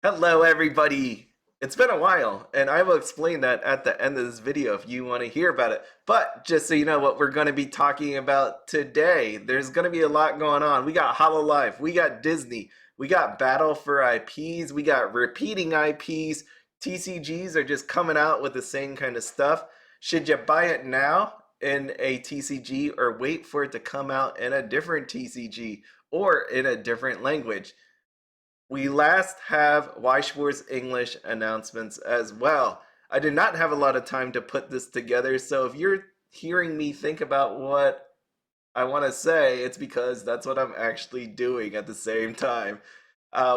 Hello, everybody. It's been a while, and I will explain that at the end of this video if you want to hear about it. But just so you know what we're going to be talking about today, there's going to be a lot going on. We got Hololive, we got Disney, we got Battle for IPs, we got repeating IPs. TCGs are just coming out with the same kind of stuff. Should you buy it now in a TCG or wait for it to come out in a different TCG or in a different language? We last have Weiss Schwarz English announcements as well. I did not have a lot of time to put this together, so if you're hearing me think about what I want to say, it's because that's what I'm actually doing at the same time.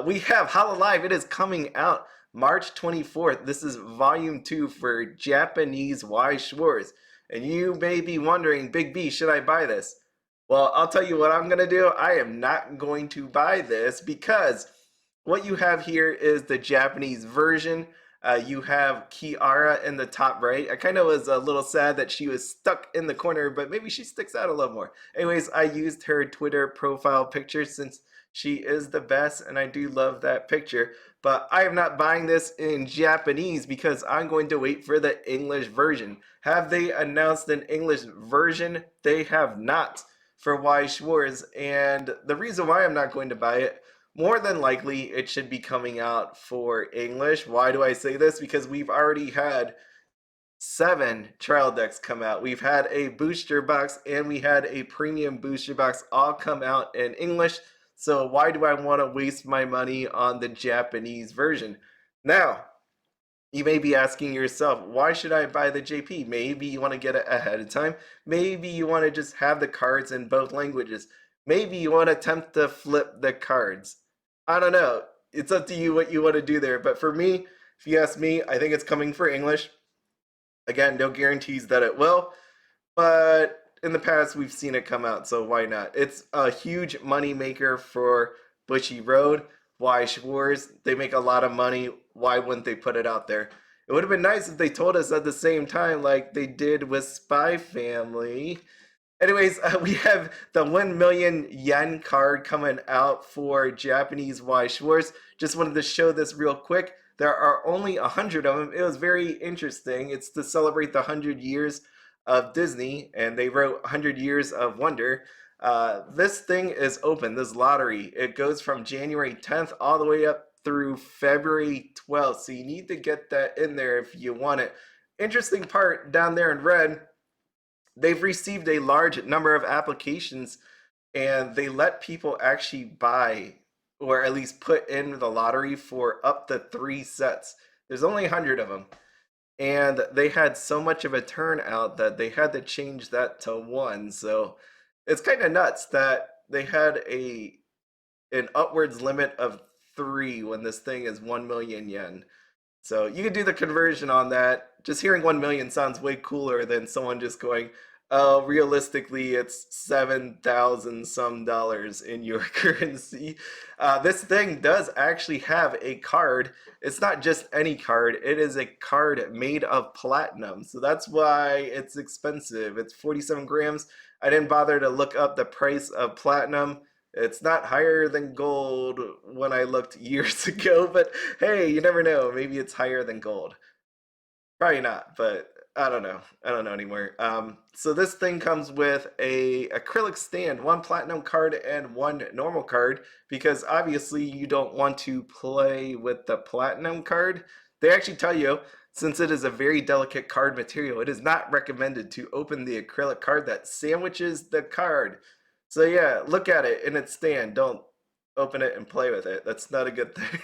We have Hololive. It is coming out March 24th. This is volume 2 for Japanese Weiss Schwarz. And you may be wondering, Big B, should I buy this? Well, I'll tell you what I'm going to do. I am not going to buy this because what you have here is the Japanese version. You have Kiara in the top right. I kind of was a little sad that she was stuck in the corner, but maybe she sticks out a little more. Anyways, I used her Twitter profile picture since she is the best, and I do love that picture. But I am not buying this in Japanese because I'm going to wait for the English version. Have they announced an English version? They have not for Weiss Schwarz, and the reason why I'm not going to buy it, more than likely it should be coming out for English. Why do I say this? Because we've already had 7 trial decks come out. We've had a booster box and we had a premium booster box all come out in English. So why do I want to waste my money on the Japanese version? Now, you may be asking yourself, why should I buy the JP? Maybe you want to get it ahead of time. Maybe you want to just have the cards in both languages. Maybe you want to attempt to flip the cards. I don't know. It's up to you what you want to do there. But for me, if you ask me, I think it's coming for English. Again, no guarantees that it will, but in the past we've seen it come out, so why not? It's a huge money maker for Bushy Road. Weiss Schwarz? They make a lot of money. Why wouldn't they put it out there? It would have been nice if they told us at the same time, like they did with Spy Family. Anyways, we have the 1 million yen card coming out for Japanese Weiss Schwarz. Just wanted to show this real quick. There are only 100 of them. It was very interesting. It's to celebrate the 100 years of Disney, and they wrote 100 Years of Wonder. This thing is open, this lottery. It goes from January 10th all the way up through February 12th. So you need to get that in there if you want it. Interesting part down there in red, they've received a large number of applications and they let people actually buy or at least put in the lottery for up to 3 sets. There's only 100 of them. And they had so much of a turnout that they had to change that to 1. So it's kind of nuts that they had an upwards limit of 3 when this thing is 1 million yen. So you can do the conversion on that. Just hearing 1 million sounds way cooler than someone just going, oh, realistically, it's 7,000 some dollars in your currency. This thing does actually have a card. It's not just any card, it is a card made of platinum. So that's why it's expensive. It's 47 grams. I didn't bother to look up the price of platinum. It's not higher than gold when I looked years ago, but hey, you never know. Maybe it's higher than gold. Probably not, but I don't know. I don't know anymore. So this thing comes with a acrylic stand, 1 platinum card and 1 normal card, because obviously you don't want to play with the platinum card. They actually tell you, since it is a very delicate card material, it is not recommended to open the acrylic card that sandwiches the card. So yeah, look at it in its stand. Don't open it and play with it. That's not a good thing.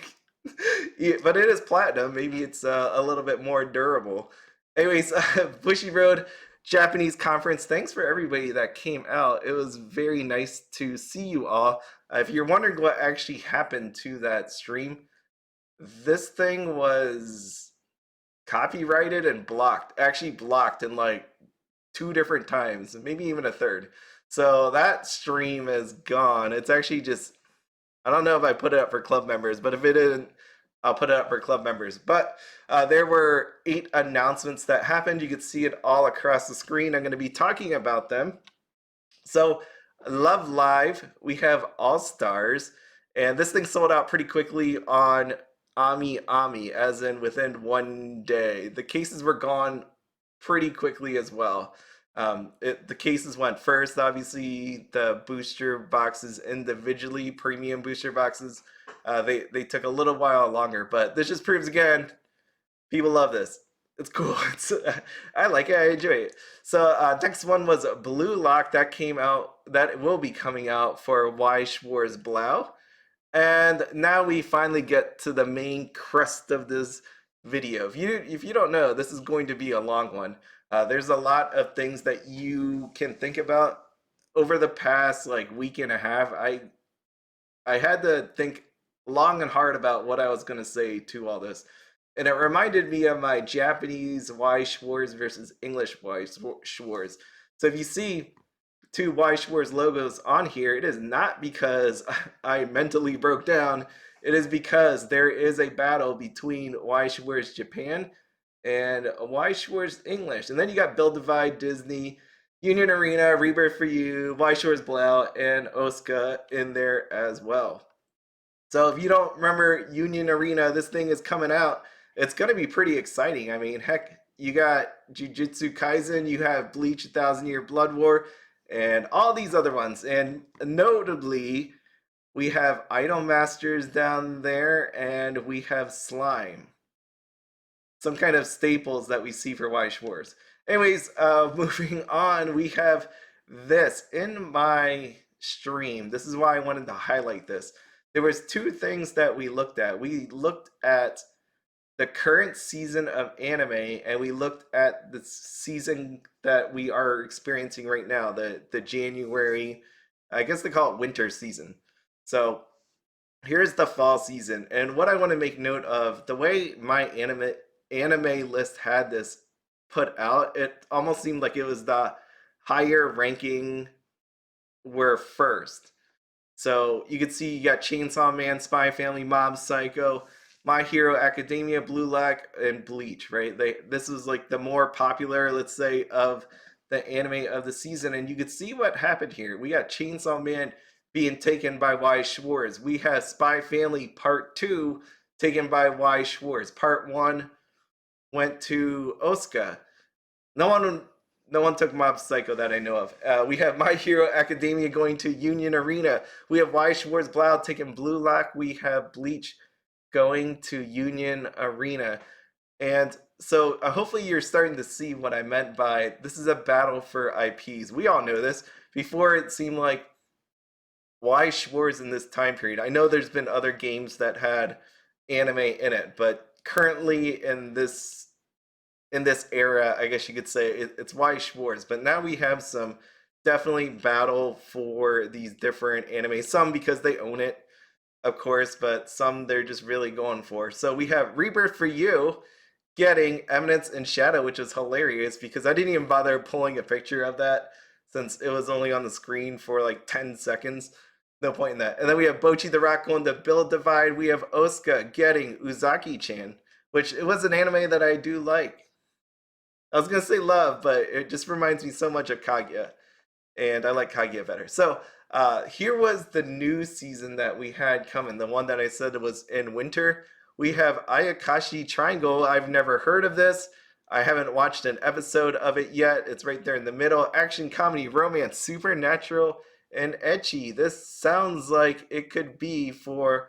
Yeah, but it is platinum. Maybe it's a little bit more durable. Anyways, Bushy Road Japanese conference. Thanks for everybody that came out. It was very nice to see you all. If you're wondering what actually happened to that stream, this thing was copyrighted and blocked. Actually blocked in like 2 different times, maybe even a third. So that stream is gone. It's actually just, I don't know if I put it up for club members, but if it didn't, I'll put it up for club members. But there were 8 announcements that happened. You could see it all across the screen. I'm going to be talking about them. So Love Live, we have All Stars, and this thing sold out pretty quickly on Ami, as in within 1 day. The cases were gone pretty quickly as well. The cases went first, obviously, the booster boxes individually, premium booster boxes, they took a little while longer, but this just proves again, people love this. It's cool. I like it. I enjoy it. So next one was Blue Lock that came out. That will be coming out for Weiss Schwarz Blau. And now we finally get to the main crust of this video. If you don't know, this is going to be a long one. There's a lot of things that you can think about over the past like week and a half. I had to think long and hard about what I was going to say to all this. And it reminded me of my Japanese Weiss Schwarz versus English Weiss Schwarz. So if you see two Weiss Schwarz logos on here, it is not because I mentally broke down. It is because there is a battle between Weiss Schwarz Japan and Weiss Schwarz English. And then you got Build Divide, Disney, Union Arena, Rebirth for You, Weiss Schwarz Blau, and OSICA in there as well. So if you don't remember Union Arena, this thing is coming out. It's going to be pretty exciting. I mean, heck, you got Jujutsu Kaisen, you have Bleach, 1,000-Year Blood War, and all these other ones. And notably, we have Idol Masters down there, and we have Slime. Some kind of staples that we see for Weiss Schwarz. Anyways, moving on, we have this in my stream. This is why I wanted to highlight this. There was two things that we looked at. We looked at the current season of anime, and we looked at the season that we are experiencing right now, the January, I guess they call it winter season. So here's the fall season, and what I want to make note of, the way my anime list had this put out, it almost seemed like it was the higher ranking were first. So you can see you got Chainsaw Man, Spy Family, Mob Psycho, My Hero Academia, Blue Lock, and Bleach, right? This is like the more popular, let's say, of the anime of the season. And you can see what happened here. We got Chainsaw Man being taken by Weiss Schwarz. We have Spy Family Part 2 taken by Weiss Schwarz. Part 1 went to OSICA. No one took Mob Psycho that I know of. We have My Hero Academia going to Union Arena. We have Weiss Schwarz Blau taking Blue Lock. We have Bleach going to Union Arena. And so hopefully you're starting to see what I meant by this is a battle for IPs. We all know this. Before it seemed like Weiss Schwarz in this time period. I know there's been other games that had anime in it, but currently in this era, I guess you could say it's Weiss Schwarz. But now we have some definitely battle for these different anime. Some because they own it, of course, but some they're just really going for. So we have Rebirth for You getting Eminence and Shadow, which is hilarious because I didn't even bother pulling a picture of that since it was only on the screen for like 10 seconds. No point in that. And then we have Bocchi the Rock going to Build Divide. We have OSICA getting Uzaki-chan, which it was an anime that I do like. I was going to say love, but it just reminds me so much of Kaguya. And I like Kaguya better. So here was the new season that we had coming. The one that I said was in winter. We have Ayakashi Triangle. I've never heard of this. I haven't watched an episode of it yet. It's right there in the middle. Action, comedy, romance, supernatural, and ecchi. This sounds like it could be for,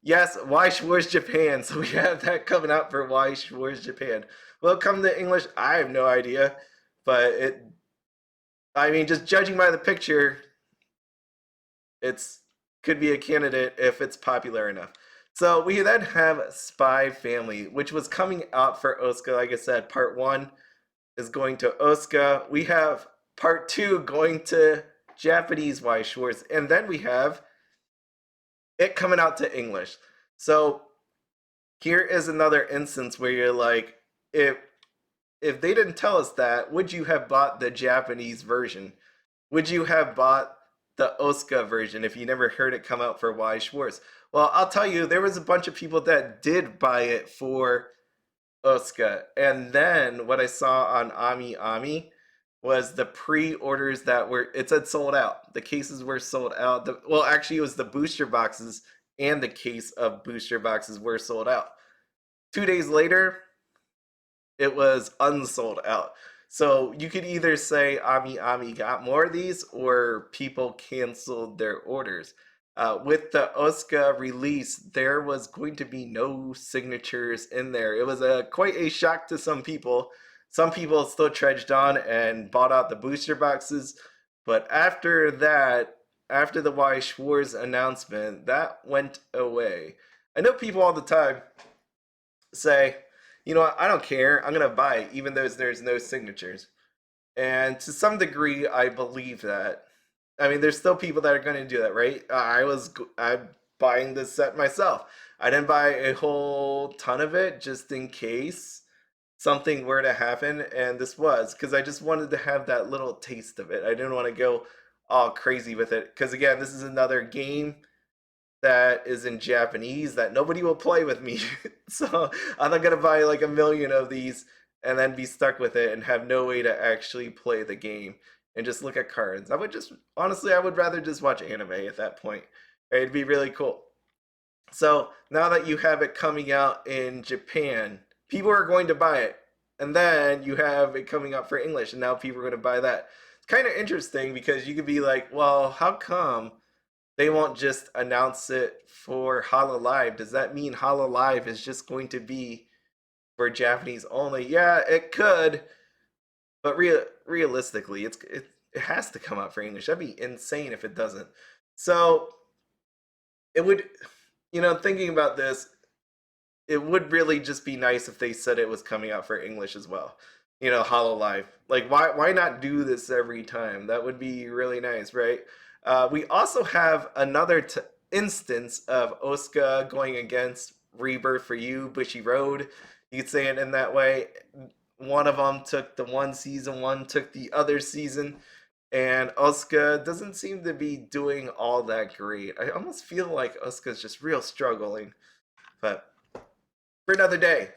yes, Weiss Schwarz Japan. So we have that coming out for Weiss Schwarz Japan. Will it come to English? I have no idea. But I mean, just judging by the picture, it's could be a candidate if it's popular enough. So we then have Spy Family, which was coming out for OSICA. Like I said, part 1 is going to OSICA. We have part 2 going to Japanese Weiss Schwarz. And then we have it coming out to English. So here is another instance where you're like, if they didn't tell us that, would you have bought the Japanese version? Would you have bought the OSICA version if you never heard it come out for Weiss Schwarz? Well, I'll tell you, there was a bunch of people that did buy it for OSICA. And then what I saw on Ami was the pre-orders that were, it said sold out. The cases were sold out. Well, actually, it was the booster boxes and the case of booster boxes were sold out. 2 days later, it was unsold out. So you could either say Ami got more of these, or people canceled their orders. With the OSICA release, there was going to be no signatures in there. It was quite a shock to some people. Some people still trudged on and bought out the booster boxes. But after that, after the Weiss Schwarz announcement, that went away. I know people all the time say, you know what, I don't care, I'm going to buy it, even though there's no signatures. And to some degree, I believe that. I mean, there's still people that are going to do that, right? I'm buying this set myself. I didn't buy a whole ton of it just in case something were to happen, and this was because I just wanted to have that little taste of it. I didn't want to go all crazy with it because, again, this is another game that is in Japanese that nobody will play with me. So I'm not gonna buy like a million of these and then be stuck with it and have no way to actually play the game and just look at cards. I would just honestly, I would rather just watch anime at that point. It'd be really cool. So now that you have it coming out in Japan, people are going to buy it. And then you have it coming out for English, and now people are going to buy that. It's kind of interesting because you could be like, well, how come they won't just announce it for HoloLive? Does that mean HoloLive is just going to be for Japanese only? Yeah, it could, but realistically, it has to come out for English. That'd be insane if it doesn't. So it would, thinking about this, it would really just be nice if they said it was coming out for English as well. HoloLive. Like, why not do this every time? That would be really nice, right? We also have another instance of OSICA going against Rebirth for You, Bushy Road. You could say it in that way. One of them took the one season, one took the other season, and OSICA doesn't seem to be doing all that great. I almost feel like OSICA is just real struggling, but for another day.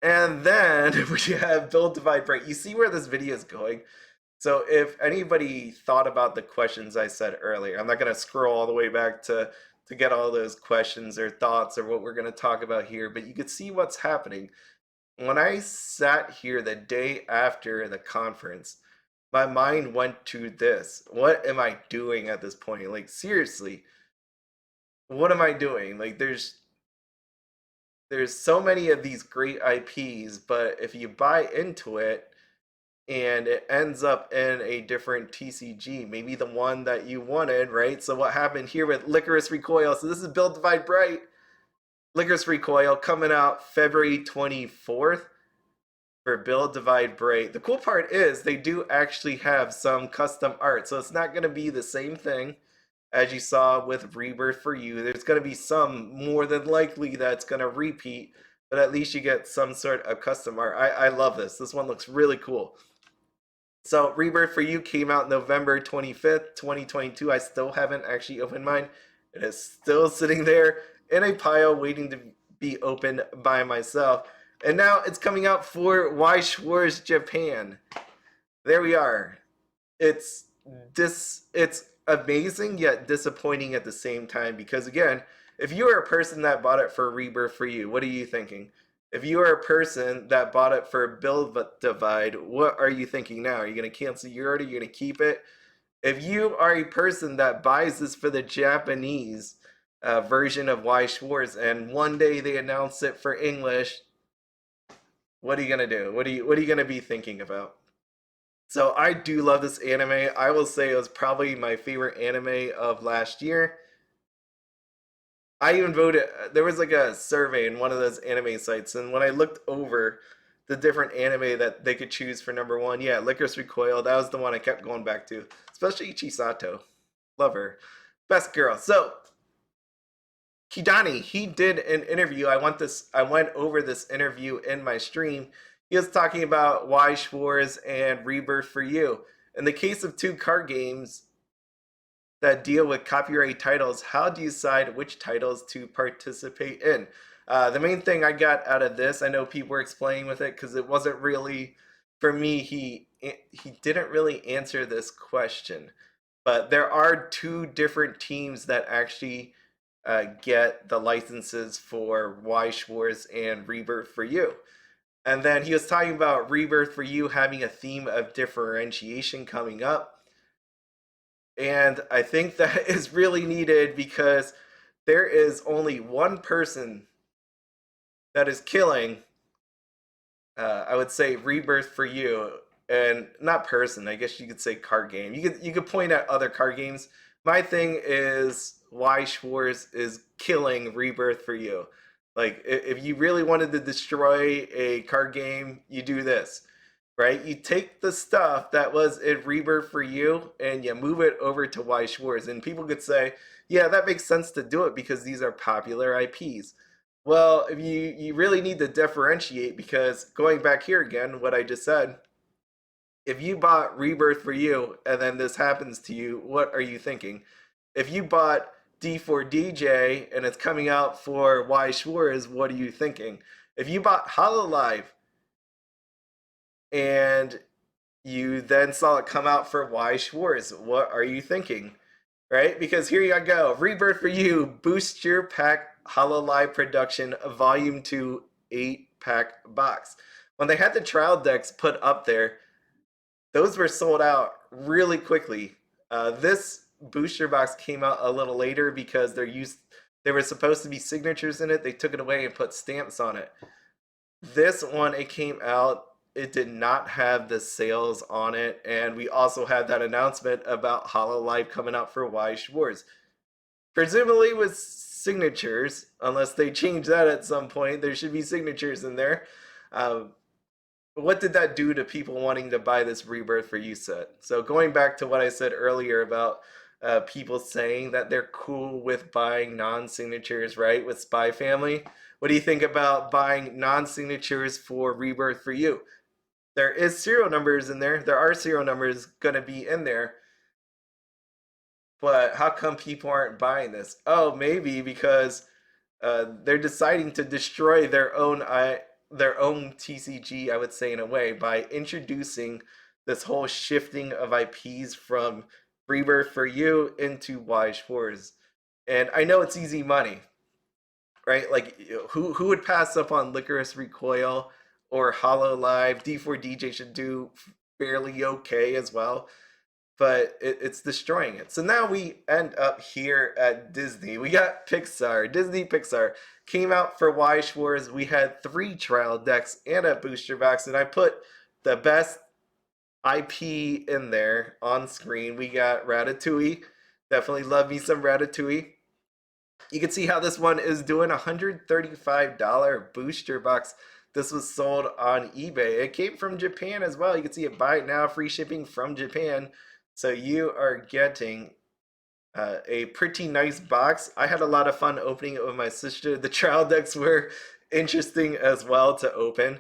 And then we have Build, Divide, Break. You see where this video is going? So if anybody thought about the questions I said earlier, I'm not going to scroll all the way back to get all those questions or thoughts or what we're going to talk about here, but you could see what's happening. When I sat here the day after the conference, my mind went to this. What am I doing at this point? Like, seriously, what am I doing? Like, there's so many of these great IPs, but if you buy into it and it ends up in a different TCG, maybe the one that you wanted, right? So what happened here with Lycoris Recoil? So this is Build, Divide, Bright. Lycoris Recoil coming out February 24th for Build, Divide, Bright. The cool part is they do actually have some custom art, so it's not going to be the same thing as you saw with Rebirth for You. There's going to be some, more than likely, that's going to repeat, but at least you get some sort of custom art. I love this. This one looks really cool. So Rebirth for You came out November 25th, 2022. I still haven't actually opened mine. It is still sitting there in a pile waiting to be opened by myself. And now it's coming out for Weiss Schwarz Japan. There we are. It's amazing yet disappointing at the same time, because again, if you are a person that bought it for Rebirth for You, what are you thinking? If you are a person that bought it for Build Divide, what are you thinking now? Are you going to cancel your order? Are you going to keep it? If you are a person that buys this for the Japanese version of Weiss Schwarz, and one day they announce it for English, what are you going to do? What are you going to be thinking about? So I do love this anime. I will say it was probably my favorite anime of last year. I even voted, there was like a survey in one of those anime sites, and when I looked over the different anime that they could choose for number one, yeah, Lycoris Recoil, that was the one I kept going back to, especially Chisato. Love her. Best girl. So, Kidani, he did an interview. I went over this interview in my stream. He was talking about Weiss Schwarz and Rebirth for You. In the case of two card games that deal with copyright titles, how do you decide which titles to participate in? The main thing I got out of this, I know people were explaining with it because it wasn't really, for me, he didn't really answer this question. But there are two different teams that actually get the licenses for Weiss Schwarz and Rebirth for You. And then he was talking about Rebirth for You having a theme of differentiation coming up. And I think that is really needed because there is only one person that is killing, I would say, Rebirth for You. And not person, I guess you could say card game. You could point at other card games. My thing is Weiss Schwarz is killing Rebirth for You. Like, if you really wanted to destroy a card game, you do this, right? You take the stuff that was in Rebirth for You and you move it over to Weiss Schwarz. And people could say, yeah, that makes sense to do it because these are popular IPs. Well, if you really need to differentiate, because going back here again, what I just said, if you bought Rebirth for You and then this happens to you, what are you thinking? If you bought D4DJ and it's coming out for Weiss Schwarz, what are you thinking? If you bought Hololive and you then saw it come out for Weiss Schwarz, what are you thinking? Right? Because here you go. Rebirth for You, Booster Pack Hololive Production, Volume 2, 8-pack box. When they had the trial decks put up there, those were sold out really quickly. This booster box came out a little later because there were supposed to be signatures in it. They took it away and put stamps on it. This one, it came out, it did not have the sales on it, and we also had that announcement about Hololive coming out for Weiss Schwarz. Presumably with signatures, unless they change that at some point, there should be signatures in there. What did that do to people wanting to buy this Rebirth for You set? So going back to what I said earlier about people saying that they're cool with buying non-signatures, right, with Spy Family, what do you think about buying non-signatures for Rebirth for You? There is serial numbers in there. There are serial numbers going to be in there. But how come people aren't buying this? Oh, maybe because they're deciding to destroy their own TCG, I would say, in a way, by introducing this whole shifting of IPs from Rebirth for You into Weiss Schwarz. And I know it's easy money, right? Like, who would pass up on Lycoris Recoil or Hololive? D4DJ should do fairly okay as well, but it's destroying it. So now we end up here at Disney. We got Pixar. Disney Pixar came out for Weiss Schwarz. We had 3 trial decks and a booster box, and I put the best IP in there on screen. We got Ratatouille. Definitely love me some Ratatouille. You can see how this one is doing a $135 booster box. This was sold on eBay. It came from Japan as well. You can see it, buy it now, free shipping from Japan. So you are getting a pretty nice box. I had a lot of fun opening it with my sister. The trial decks were interesting as well to open.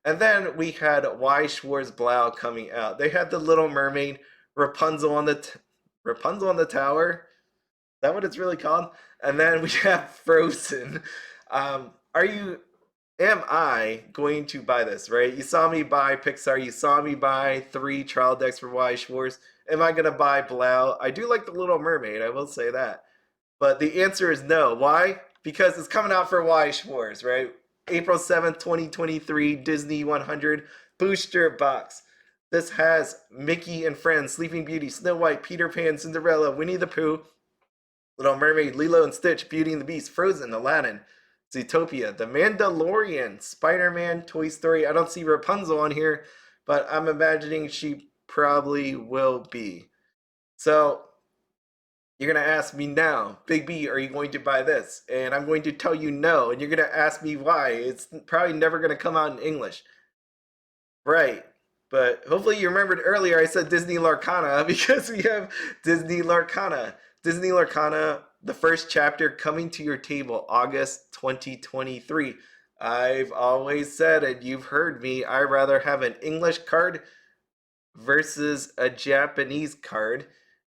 And then we had Weiss Schwarz Blau coming out. They had the Little Mermaid, Rapunzel on the tower. Is that what it's really called? And then we have Frozen. Am I going to buy this, right? You saw me buy Pixar. You saw me buy 3 trial decks for Weiss Schwarz. Am I going to buy Blau? I do like the Little Mermaid, I will say that. But the answer is no. Why? Because it's coming out for Weiss Schwarz, right? April 7th, 2023, Disney 100 booster box. This has Mickey and Friends, Sleeping Beauty, Snow White, Peter Pan, Cinderella, Winnie the Pooh, Little Mermaid, Lilo and Stitch, Beauty and the Beast, Frozen, Aladdin, Zootopia, The Mandalorian, Spider-Man, Toy Story. I don't see Rapunzel on here, but I'm imagining she probably will be. So you're going to ask me now, Big B, are you going to buy this? And I'm going to tell you no, and you're going to ask me why. It's probably never going to come out in English. Right. But hopefully you remembered earlier I said Disney Lorcana because we have Disney Lorcana. Disney Lorcana, the first chapter coming to your table August 2023. I've always said, and you've heard me, I'd rather have an English card versus a Japanese card.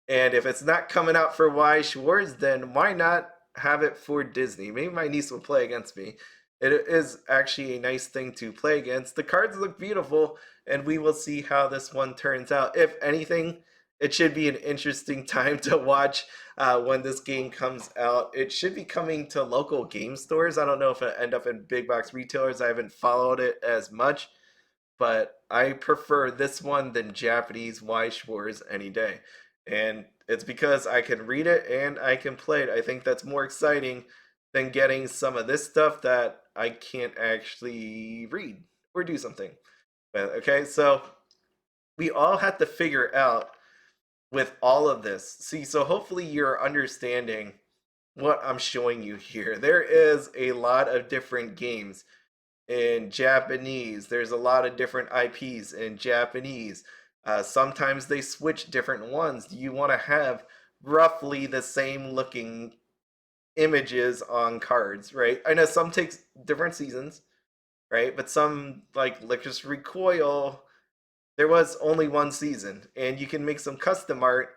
And if it's not coming out for Weiss Schwarz, then why not have it for Disney? Maybe my niece will play against me. It is actually a nice thing to play against. The cards look beautiful, and we will see how this one turns out. If anything, it should be an interesting time to watch when this game comes out. It should be coming to local game stores. I don't know if it end up in big box retailers. I haven't followed it as much, but I prefer this one than Japanese Weiss Schwarz any day. And it's because I can read it and I can play it. I think that's more exciting than getting some of this stuff that I can't actually read or do something. But, okay, so we all have to figure out with all of this. See, so hopefully you're understanding what I'm showing you here. There is a lot of different games in Japanese. There's a lot of different IPs in Japanese. Sometimes they switch different ones. Do you want to have roughly the same looking images on cards, right? I know some takes different seasons, right? But some, like just Recoil, there was only one season, and you can make some custom art,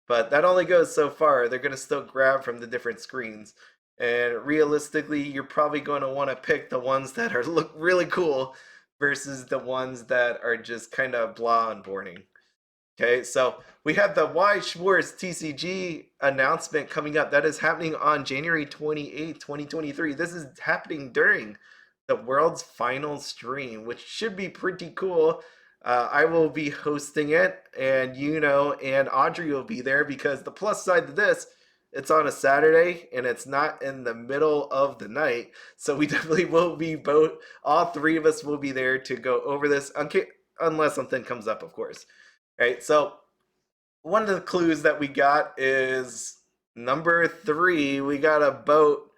but that only goes so far. They're going to still grab from the different screens. And realistically, you're probably going to want to pick the ones that are look really cool versus the ones that are just kind of blah and boring. Okay, so we have the Weiss Schwarz TCG announcement coming up. That is happening on January 28th, 2023. This is happening during the world's final stream, which should be pretty cool. I will be hosting it, and and Audrey will be there, because the plus side to this, it's on a Saturday and it's not in the middle of the night. So we definitely will be all three of us will be there to go over this, unless something comes up, of course. Right, so one of the clues that we got is number 3. We got a boat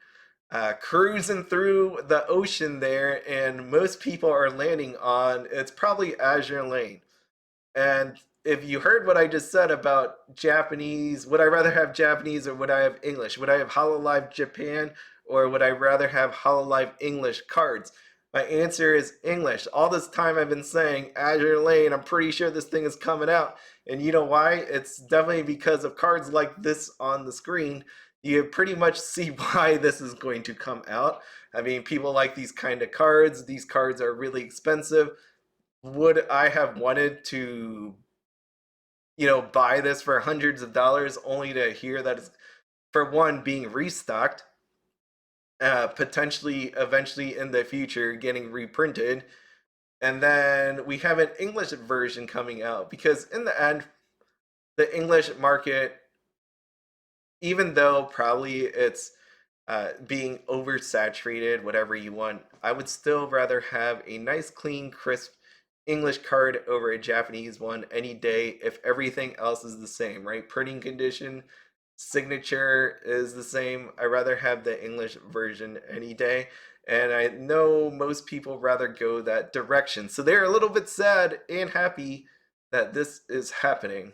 cruising through the ocean there, and most people are landing on, it's probably Azur Lane. And if you heard what I just said about Japanese, would I rather have Japanese or would I have English? Would I have HoloLive Japan or would I rather have HoloLive English cards? My answer is English. All this time I've been saying Azur Lane, I'm pretty sure this thing is coming out. And you know why? It's definitely because of cards like this on the screen. You pretty much see why this is going to come out. I mean, people like these kind of cards. These cards are really expensive. Would I have wanted to, buy this for hundreds of dollars only to hear that it's, for one, being restocked, potentially eventually in the future getting reprinted, and then we have an English version coming out, because in the end, the English market, even though probably it's being oversaturated, whatever you want, I would still rather have a nice, clean, crisp English card over a Japanese one any day if everything else is the same, right? Printing condition, signature is the same. I'd rather have the English version any day. And I know most people rather go that direction. So they're a little bit sad and happy that this is happening.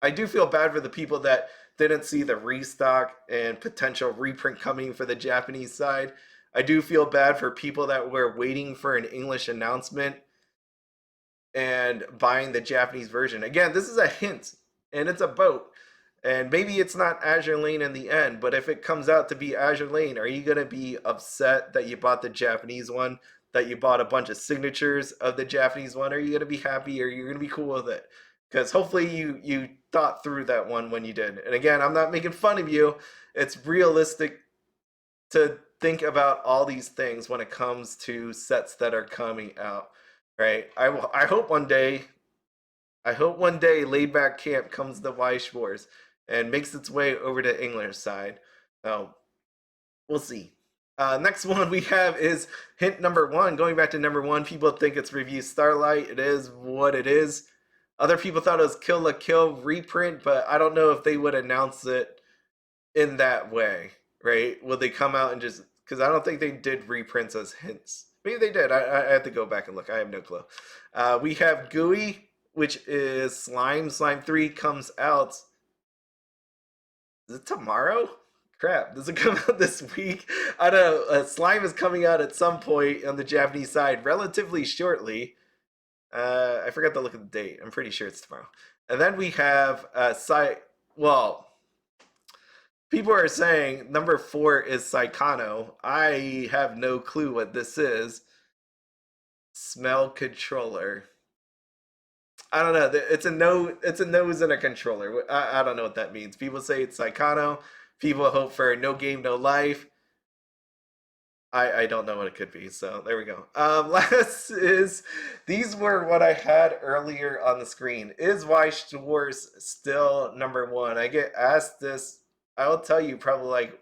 I do feel bad for the people that didn't see the restock and potential reprint coming for the Japanese side. I do feel bad for people that were waiting for an English announcement and buying the Japanese version. Again, this is a hint, and it's a boat. And maybe it's not Azur Lane in the end, but if it comes out to be Azur Lane, are you going to be upset that you bought the Japanese one, that you bought a bunch of signatures of the Japanese one? Are you going to be happy, or are you going to be cool with it? Because hopefully you thought through that one when you did. And again, I'm not making fun of you. It's realistic to think about all these things when it comes to sets that are coming out, right? I hope one day Laid Back Camp comes to Weiss Schwarz and makes its way over to English side. Oh, we'll see. Next one we have is hint number 1. Going back to number 1, people think it's Revue Starlight. It is what it is. Other people thought it was Kill la Kill reprint, but I don't know if they would announce it in that way, right? Would they come out and just, because I don't think they did reprints as hints. Maybe they did. I have to go back and look. I have no clue. We have Gooey, which is Slime. Slime 3 comes out. Is it tomorrow? Crap, does it come out this week? I don't know. Slime is coming out at some point on the Japanese side relatively shortly. I forgot to look at the date. I'm pretty sure it's tomorrow. And then we have people are saying number 4 is Saikano. I have no clue what this is. Smell controller. I don't know. It's a no. It's a nose and a controller. I don't know what that means. People say it's Psychono. People hope for no game, no life. I don't know what it could be. So there we go. Last is these were what I had earlier on the screen. Is Weiss Schwarz still number one? I get asked this. I'll tell you probably like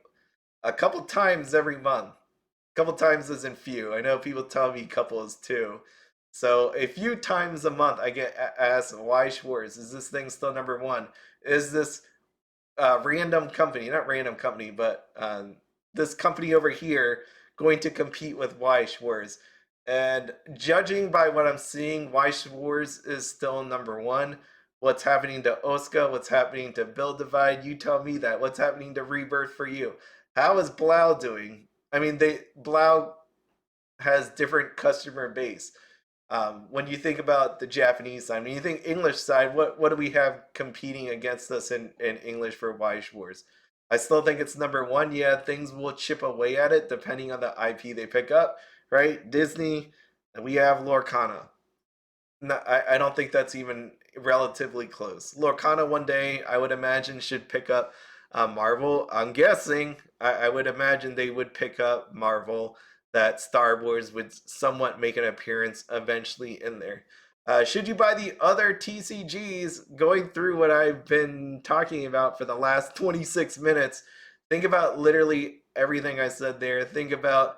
a couple times every month. A couple times isn't few. I know people tell me couple is two. So a few times a month I get asked Weiss Schwarz. Is this thing still number one? Is this random company, not random company, but this company over here going to compete with Weiss Schwarz? And judging by what I'm seeing, Weiss Schwarz is still number one. What's happening to OSICA? What's happening to Build Divide? You tell me that. What's happening to Rebirth for you? How is Blau doing? I mean, Blau has different customer base. When you think about the Japanese side, when you think English side, what do we have competing against us in English for Weiss Schwarz? I still think it's number one. Yeah, things will chip away at it depending on the IP they pick up, right? Disney, and we have Lorcana. No, I don't think that's even relatively close. Lorcana one day, I would imagine, should pick up Marvel. I'm guessing, I would imagine they would pick up Marvel, that Star Wars would somewhat make an appearance eventually in there. Should you buy the other TCGs? Going through what I've been talking about for the last 26 minutes, think about literally everything I said there. Think about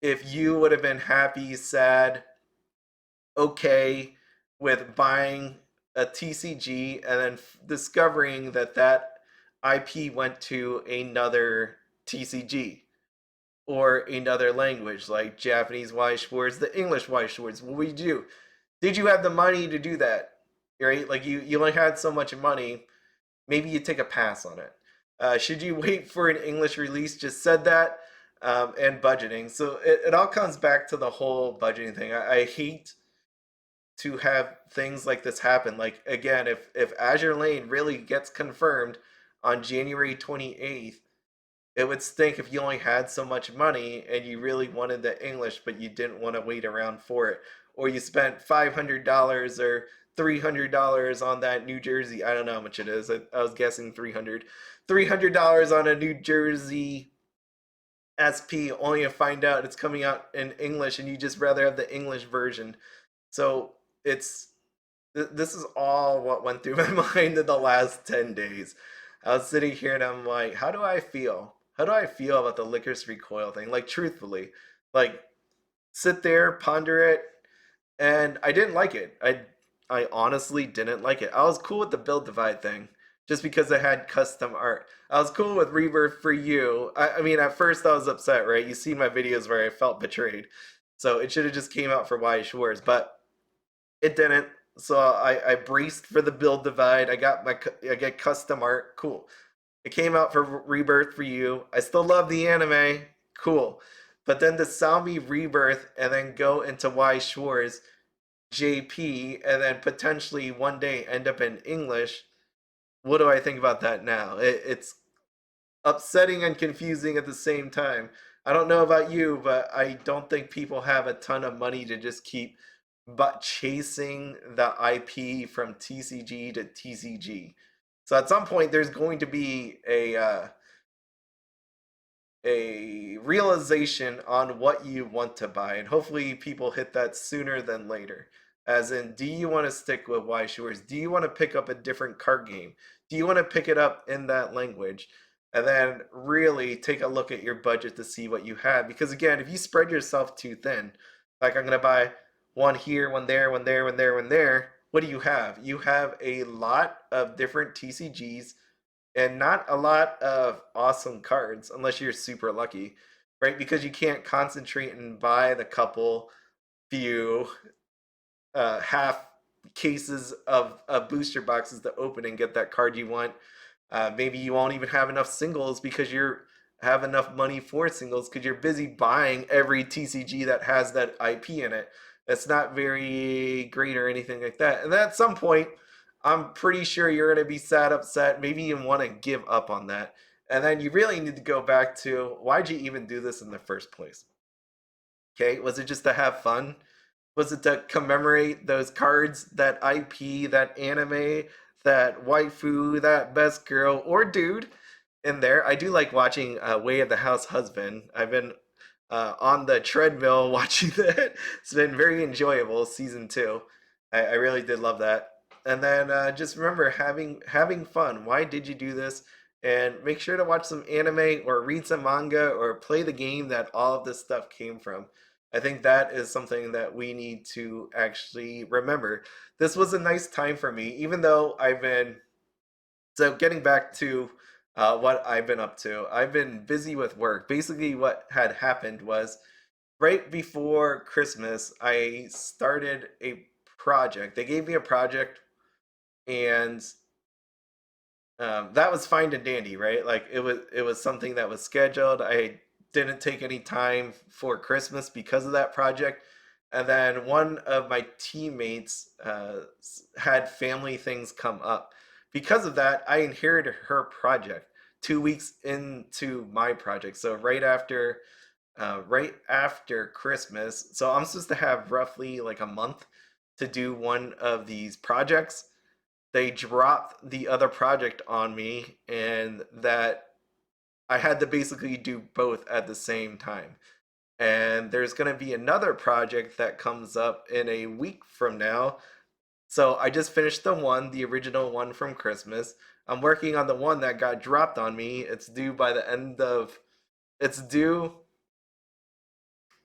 if you would have been happy, sad, okay with buying a TCG and then discovering that that IP went to another TCG or another language like Japanese Weiss Schwarz, the English Weiss Schwarz. What would you do? Did you have the money to do that? Right? Like you only had so much money. Maybe you take a pass on it. Should you wait for an English release? Just said that. And budgeting. So it all comes back to the whole budgeting thing. I hate to have things like this happen. Like again, if Azure Lane really gets confirmed on January 28th, it would stink if you only had so much money and you really wanted the English, but you didn't want to wait around for it, or you spent $500 or $300 on that New Jersey. I don't know how much it is. I was guessing $300 on a New Jersey SP, only to find out it's coming out in English, and you just rather have the English version. So it's this is all what went through my mind in the last 10 days. I was sitting here and I'm like, how do I feel? How do I feel about the Lycoris Recoil thing? Like, truthfully, like, sit there, ponder it, and I didn't like it. I honestly didn't like it. I was cool with the Build Divide thing, just because it had custom art. I was cool with Rebirth for you. I mean, at first I was upset, right? You see my videos where I felt betrayed. So it should have just came out for Weiss Schwarz, but it didn't. So I braced for the Build Divide. I get custom art. Cool. It came out for Rebirth for you. I still love the anime. Cool. But then to sell me Rebirth and then go into Weiss Schwarz, JP, and then potentially one day end up in English, what do I think about that now? It's upsetting and confusing at the same time. I don't know about you, but I don't think people have a ton of money to just keep but chasing the IP from TCG to TCG. So at some point, there's going to be a realization on what you want to buy, and hopefully people hit that sooner than later. As in, do you want to stick with Weiss Schwarz? Do you want to pick up a different card game? Do you want to pick it up in that language? And then really take a look at your budget to see what you have. Because again, if you spread yourself too thin, like I'm gonna buy one here, one there, one there, one there, one there, what do you have? You have a lot of different TCGs and not a lot of awesome cards unless you're super lucky, right? Because you can't concentrate and buy the couple few half cases of booster boxes to open and get that card you want. Maybe you won't even have enough singles because you're have enough money for singles because you're busy buying every TCG that has that IP in it. It's not very great or anything like that. And then at some point, I'm pretty sure you're going to be sad, upset, maybe you want to give up on that. And then you really need to go back to, why'd you even do this in the first place? Okay, was it just to have fun? Was it to commemorate those cards, that IP, that anime, that waifu, that best girl or dude in there? I do like watching Way of the House Husband. I've been on the treadmill watching that. It's been very enjoyable. Season two, I really did love that. And then just remember having fun. Why did you do this? And make sure to watch some anime or read some manga or play the game that all of this stuff came from. I think that is something that we need to actually remember. This was a nice time for me, even though I've been. So, getting back to what I've been up to, I've been busy with work. Basically, what had happened was right before Christmas, I started a project. They gave me a project, and that was fine and dandy, right? Like it was something that was scheduled. I didn't take any time for Christmas because of that project. And then one of my teammates had family things come up. Because of that, I inherited her project 2 weeks into my project. So right after Christmas. So I'm supposed to have roughly like a month to do one of these projects. They dropped the other project on me, and that I had to basically do both at the same time. And there's going to be another project that comes up in a week from now. So I just finished the original one from Christmas. I'm working on the one that got dropped on me. It's due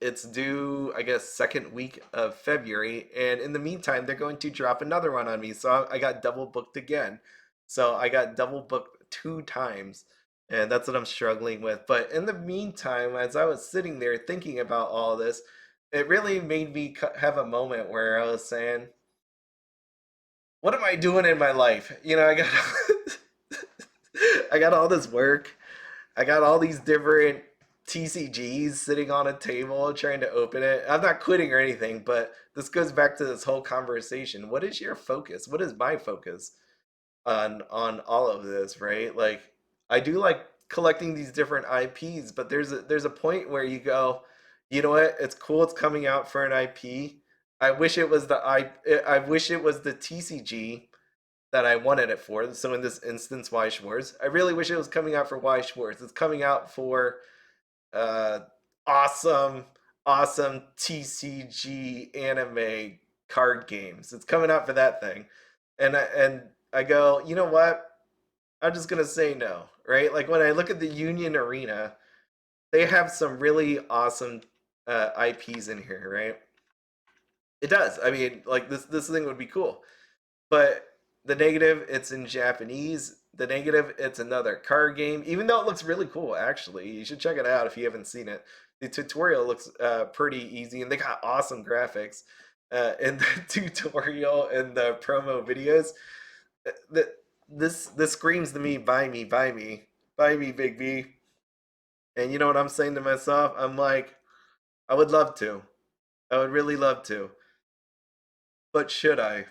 I guess second week of February, and in the meantime they're going to drop another one on me, so I got double booked again. So I got double booked 2 times, and that's what I'm struggling with. But in the meantime, as I was sitting there thinking about all this, it really made me have a moment where I was saying, what am I doing in my life? I got I got all this work. I got all these different TCGs sitting on a table trying to open it. I'm not quitting or anything, but this goes back to this whole conversation. What is your focus? What is my focus on all of this, right? Like I do like collecting these different IPs, but there's a point where you go, you know what? It's cool it's coming out for an IP. I wish it was the TCG that I wanted it for. So in this instance, Weiss Schwarz. I really wish it was coming out for Weiss Schwarz. It's coming out for uh, awesome, awesome TCG anime card games. It's coming out for that thing, and I go, you know what? I'm just gonna say no, right? Like when I look at the Union Arena, they have some really awesome IPs in here, right? It does. I mean, like this thing would be cool. But the negative, it's in Japanese. The negative, it's another card game. Even though it looks really cool, actually, you should check it out if you haven't seen it. The tutorial looks pretty easy, and they got awesome graphics in the tutorial and the promo videos. This screams to me, buy me, buy me, buy me, Big B. And you know what I'm saying to myself? I'm like, I would love to. I would really love to. But should I?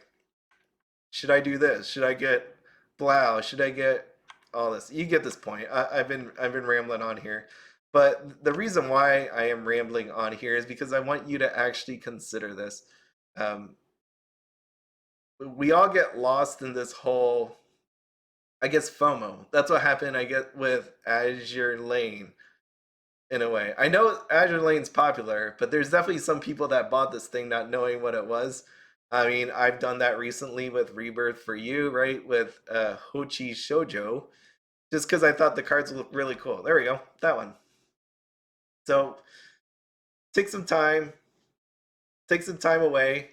Should I do this? Should I get Blau? Should I get all this? You get this point. I've been rambling on here, but the reason why I am rambling on here is because I want you to actually consider this. Um, we all get lost in this whole, I guess, FOMO. That's what happened. I get with Azure Lane in a way. I know Azure Lane's popular, but there's definitely some people that bought this thing not knowing what it was. I mean, I've done that recently with Rebirth for You, right? With Hochi Shoujo, just because I thought the cards looked really cool. There we go, that one. So take some time, take some time away,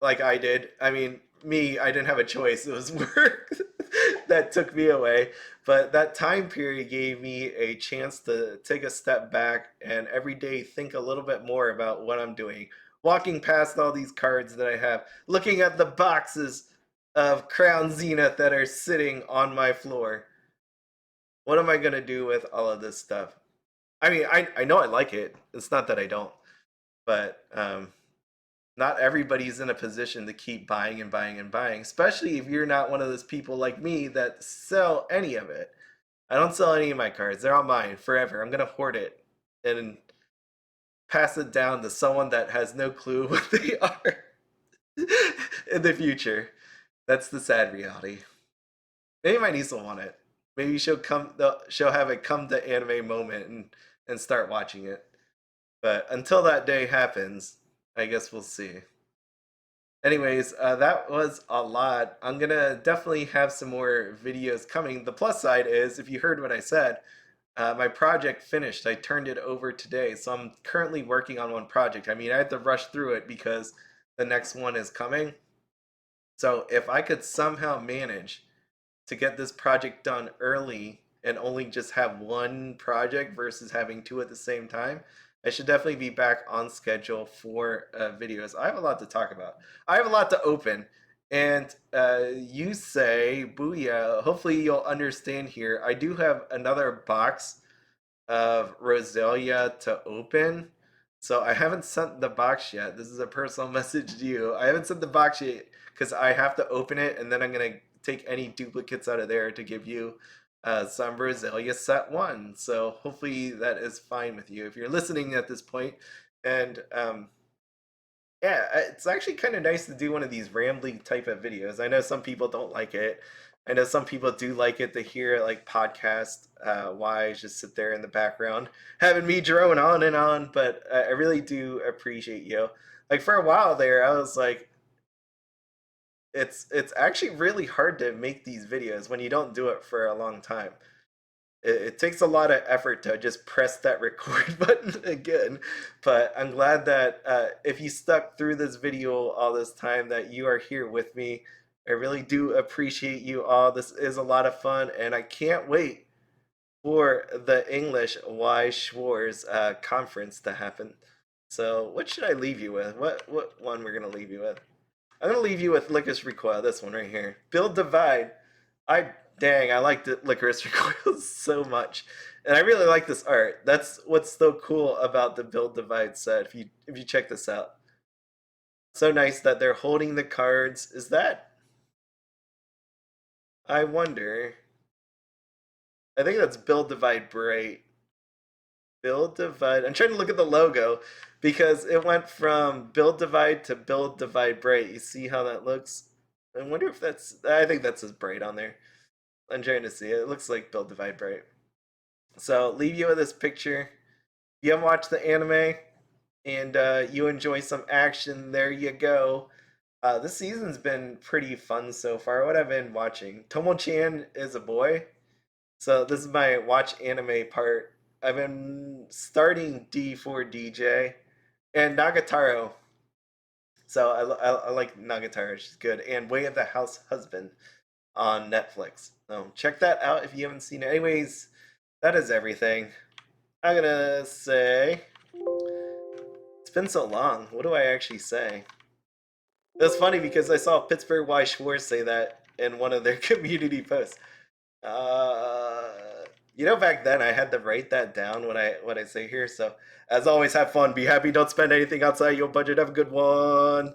like I did. I mean, me, I didn't have a choice. It was work that took me away. But that time period gave me a chance to take a step back and every day think a little bit more about what I'm doing. Walking past all these cards that I have, looking at the boxes of Crown Zenith that are sitting on my floor. What am I going to do with all of this stuff? I mean, I know I like it. It's not that I don't. But not everybody's in a position to keep buying and buying and buying, especially if you're not one of those people like me that sell any of it. I don't sell any of my cards. They're all mine forever. I'm going to hoard it. And pass it down to someone that has no clue what they are in the future. That's the sad reality. Maybe my niece will want it. Maybe she'll have a come to anime moment and start watching it. But until that day happens, I guess we'll see. Anyways, that was a lot. I'm gonna definitely have some more videos coming. The plus side is, if you heard what I said, my project finished. I turned it over today, so I'm currently working on one project. I mean, I had to rush through it because the next one is coming. So if I could somehow manage to get this project done early and only just have one project versus having two at the same time, I should definitely be back on schedule for videos. I have a lot to talk about. I have a lot to open. And you say, Booyah, hopefully you'll understand here. I do have another box of Roselia to open. So I haven't sent the box yet. This is a personal message to you. I haven't sent the box yet because I have to open it, and then I'm going to take any duplicates out of there to give you some Roselia set 1. So hopefully that is fine with you if you're listening at this point. And yeah, it's actually kind of nice to do one of these rambling type of videos. I know some people don't like it. I know some people do like it to hear like podcast wise, just sit there in the background having me drone on and on. But I really do appreciate you. Like for a while there, I was like, it's actually really hard to make these videos when you don't do it for a long time. It takes a lot of effort to just press that record button again, but I'm glad that if you stuck through this video all this time, that you are here with me. I really do appreciate you all. This is a lot of fun, and I can't wait for the English Weiss Schwarz conference to happen. So what should I leave you with? What one we're gonna leave you with? I'm gonna leave you with Lycoris Recoil, this one right here. Build Divide. I like the Lycoris Recoil so much. And I really like this art. That's what's so cool about the Build Divide set, if you check this out. So nice that they're holding the cards. Is that, I wonder. I think that's Build Divide Bright. Build Divide. I'm trying to look at the logo because it went from Build Divide to Build Divide Bright. You see how that looks? I wonder if that's, I think that's his Bright on there. I'm trying to see it. It looks like Build Divide Bright. So leave you with this picture. If you haven't watched the anime and you enjoy some action, there you go. This season's been pretty fun so far. What I've been watching, Tomo-chan is a boy. So this is my watch anime part. I've been starting D4DJ and Nagatoro. So I like Nagatoro. She's good. And Way of the House Husband on Netflix. So check that out if you haven't seen it. Anyways, that is everything. I'm gonna say it's been so long. What do I actually say? It's funny because I saw Pittsburgh Weiss Schwarz say that in one of their community posts. Uh, back then I had to write that down when I say here. So as always, have fun, be happy, don't spend anything outside your budget. Have a good one.